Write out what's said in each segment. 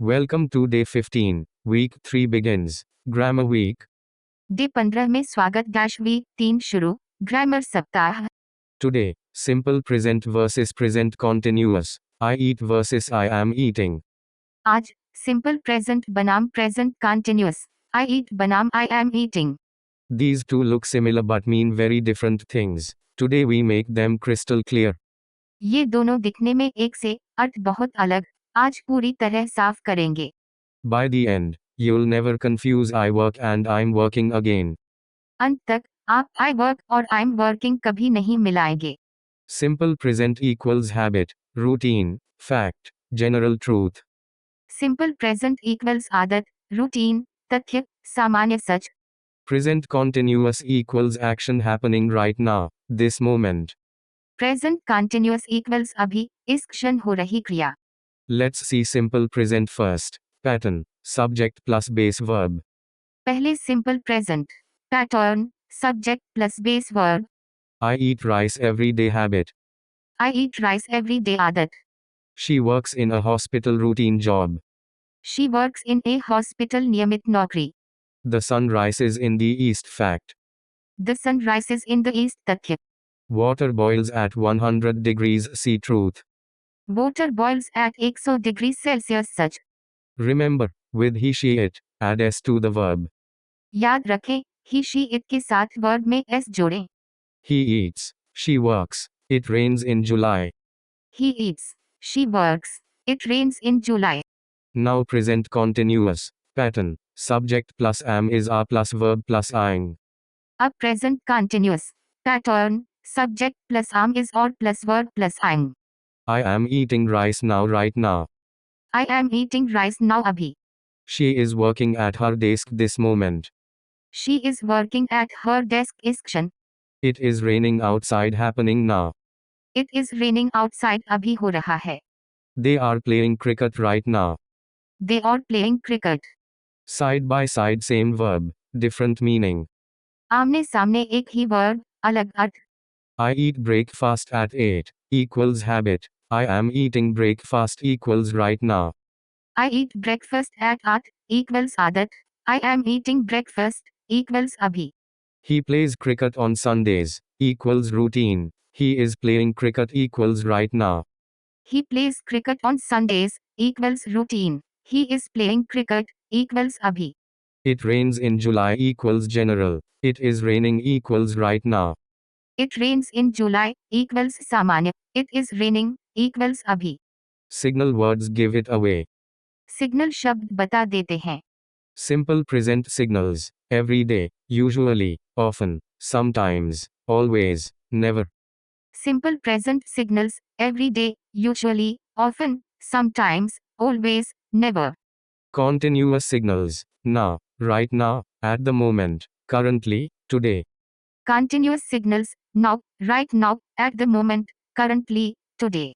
Welcome to day 15. Week 3 begins. Grammar week. Day 15 में स्वागत week 3 शुरू ग्रामर सप्ताह Today, simple present versus present continuous. I eat versus I am eating. आज simple present बनाम present continuous आई ईट बनाम आई am eating These two look similar but mean very different things. Today we make them crystal clear. ये दोनों दिखने में एक से अर्थ बहुत अलग आज पूरी तरह साफ करेंगे By the end, you'll never confuse I work and I'm working again. अंत तक आप आई वर्क और आई एम वर्किंग कभी नहीं मिलाएंगे Simple present equals habit, routine, fact, general truth. Simple present equals आदत रूटीन तथ्य सामान्य सच Present continuous equals action happening right now, this moment. Present continuous equals अभी इस क्षण हो रही क्रिया Let's see simple present first. Pattern, subject plus base verb. पहले simple present pattern subject plus base verb I eat rice every day habit. I eat rice every day आदत She works in a hospital routine job. She works in a hospital नियमित नौकरी The sun rises in the east fact. The sun rises in the east तथ्य Water boils at 100 degrees C truth. Water boils at 100 degree Celsius सच Remember, with he she it, add s to the verb. याद रखें ही she it के साथ verb में S जोड़ें He eats. She works. It rains in July. He eats she works it rains in July Now present continuous. Pattern, subject plus am is are plus verb plus ing. अब present continuous pattern subject plus आम is और plus verb plus eyeing I am eating rice now right now. I am eating rice now अभी She is working at her desk this moment. She is working at her desk इस क्षण It is raining outside happening now. It is raining outside अभी हो रहा है They are playing cricket right now. They are playing cricket Side by side same verb, different meaning. आमने सामने एक ही verb अलग अर्थ I eat breakfast at 8 equals habit. I am eating breakfast equals right now. I eat breakfast at 8 equals आदत I am eating breakfast equals अभी He plays cricket on Sundays equals routine. He is playing cricket equals right now. He plays cricket on Sundays equals routine he is playing cricket equals अभी It rains in July equals general. It is raining equals right now. It rains in July equals सामान्य it is raining equals अभी Signal words give it away. Signal शब्द बता देते हैं Simple present signals. Every day, usually, often, sometimes, always, never. Simple present signals every day usually often sometimes always never Continuous signals. Now, right now, at the moment, currently, today. continuous signals now right now at the moment currently today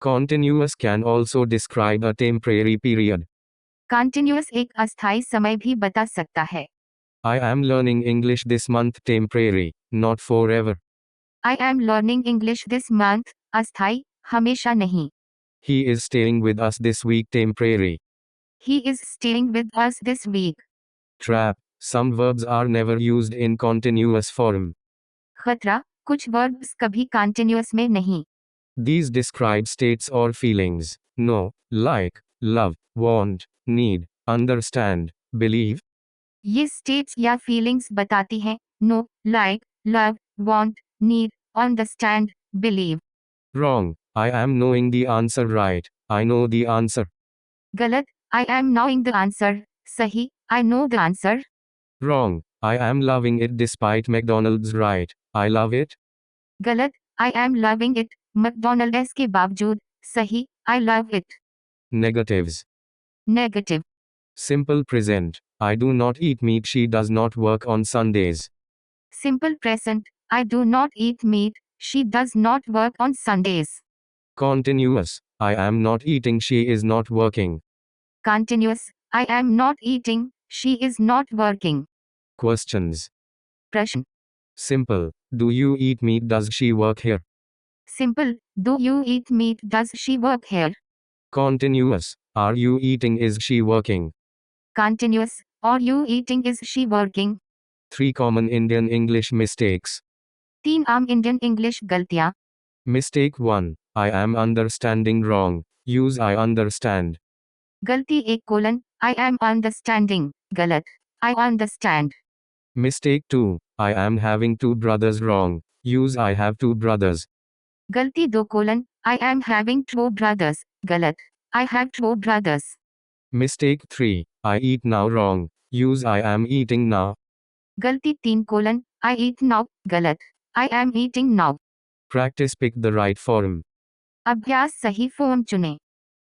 Continuous can also describe a temporary period. continuous एक अस्थायी समय भी बता सकता है I am learning English this month temporary, not forever. I am learning English this month अस्थायी हमेशा नहीं He is staying with us this week temporary. He is staying with us this week Trap. Some verbs are never used in continuous form. खतरा कुछ verbs कभी continuous में नहीं These describe states or feelings. Know, like, love, want, need, understand, believe. ये states या feelings बताती हैं no like love want need understand believe Wrong. I am knowing the answer right. I know the answer. गलत I am knowing the answer सही I know the answer Wrong. I am loving it despite McDonald's right. I love it. गलत I am loving it McDonald's के बावजूद सही I love it Negatives. negative Simple present. I do not eat meat. She does not work on Sundays. simple present I do not eat meat she does not work on Sundays Continuous. I am not eating. She is not working. continuous I am not eating she is not working Questions. प्रश्न Simple. Do you eat meat? Does she work here? simple do you eat meat does she work here Continuous. Are you eating? Is she working? Continuous. Are you eating? Is she working? 3 common Indian English mistakes. 3 आम Indian English गलतियां. Mistake 1. I am understanding wrong. Use I understand. गलती 1 colon. I am understanding. गलत. I understand. Mistake 2. I am having 2 brothers wrong. Use I have 2 brothers. गलती 2 colon. I am having 2 brothers. गलत. I have 2 brothers. Mistake 3. I eat now wrong. Use I am eating now. गलती 3 colon. I eat now. गलत. I am eating now. Practice pick the right form. अभ्यास सही form चुनें.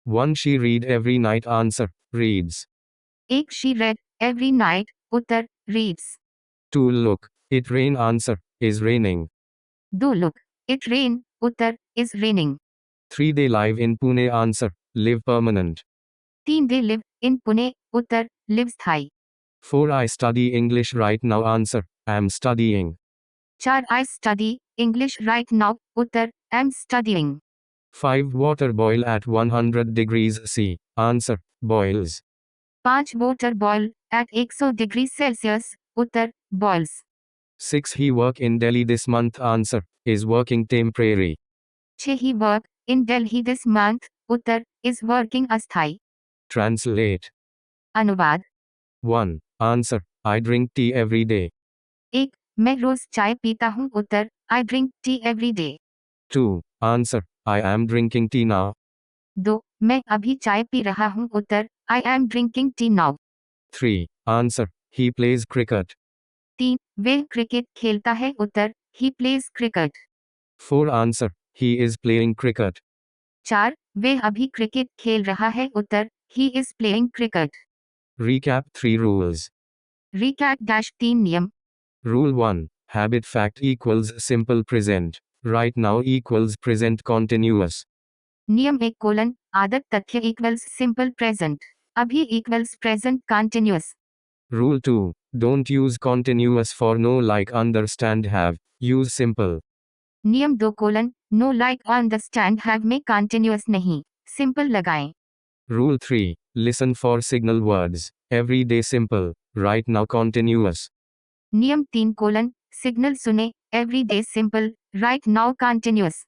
1. She read every night. Answer. Reads. 1 she read every night. Uttar reads. 2. Look. It rain. Answer. Is raining. 2 look. It rain. Uttar is raining. 3. They live in Pune. Answer. Live permanent. 3 they live in Pune. Uttar live स्थायी. 4. I study English right now. Answer. Am studying. 4 I study English right now. Uttar am studying. 5. Water boil at 100 degrees C. Answer. Boils. 5 water boil at 100 degrees Celsius. Uttar boils. 6. He work in Delhi this month. Answer. Is working temporary. 6 he work in Delhi this month. Uttar is working अस्थायी. Translate. अनुवाद. 1. Answer. I drink tea every day. 1 मैं रोज चाय पीता हूँ. उत्तर I drink tea every day. 2. Answer. I am drinking tea now. 2 मैं अभी चाय P रहा हूँ. उत्तर I am drinking tea now. 3. Answer. He plays cricket. 3 way cricket खेलता है. उत्तर he plays cricket. 4. Answer. He is playing cricket. 4 वे अभी cricket खेल रहा है. उत्तर he is playing cricket. Recap 3 rules. Recap dash 3 नियम. Rule 1. Habit fact equals simple present. Right now equals present continuous. नियम 1 colon आदत तथ्य इक्वल्स सिंपल प्रेजेंट. अभी equals present continuous. Rule 2. Don't use continuous for no like understand have. Use simple. नियम 2 colon know like understand have में continuous नहीं simple लगाएं. Rule 3. Listen for signal words. Everyday simple. Right now continuous. नियम 3 colon signal सुने everyday simple right now continuous.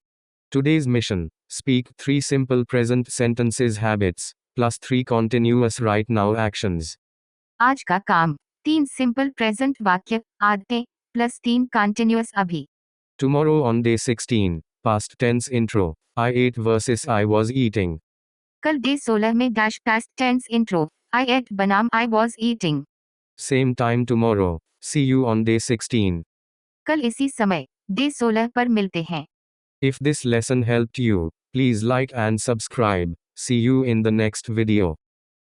Today's mission. Speak 3 simple present sentences habits, plus 3 continuous right now actions. आज का काम 3 simple present वाक्य आदतें plus 3 continuous अभी. Tomorrow on day 16. Past tense intro. I ate versus I was eating. कल day 16 में dash past tense intro. आई eight बनाम I was eating. Same time tomorrow. See you on day 16. कल इसी समय day 16 पर मिलते हैं. If this lesson helped you, please like and subscribe. See you in the next video.